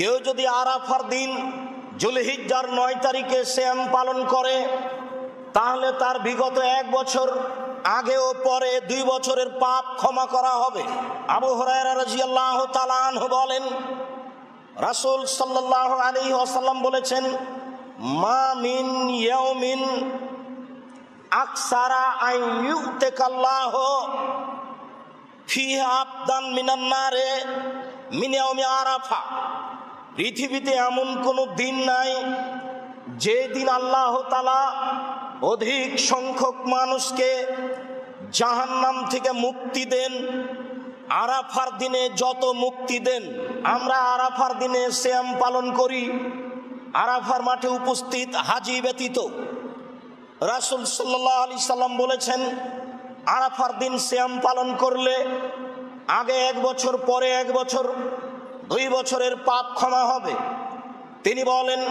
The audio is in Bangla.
কেউ যদি আরাফার দিন যুলহিজ্জার 9 তারিখে সিয়াম পালন করে তাহলে তার বিগত 1 বছর আগে ও পরে 2 বছরের পাপ ক্ষমা করা হবে। আবু হুরায়রা রাদিয়াল্লাহু তাআলা আনহু বলেন, রাসূল সাল্লাল্লাহু আলাইহি ওয়াসাল্লাম বলেছেন, মা মিন ইয়াউমিন আকসারা আন ইউতিকাল্লাহু ফিহা আবদান মিনান নারে মিন ইয়াউমি আরাফা। পৃথিবীতে এমন কোনো দিন নাই যে দিন আল্লাহ তাআলা অধিক সংখ্যক মানুষকে জাহান্নাম থেকে মুক্তি দেন। আরাফার দিনে যত মুক্তি দেন, আমরা আরাফার দিনে সিয়াম পালন করি, আরাফার মাঠে উপস্থিত হাজী ব্যতীত। রাসূল সাল্লাল্লাহু আলাইহি সাল্লাম বলেছেন, আরাফার দিন সিয়াম পালন করলে আগে 1 বছর, পরে 1 বছর, 2 বছরের পাপ ক্ষমা হবে। তিনি বলেন,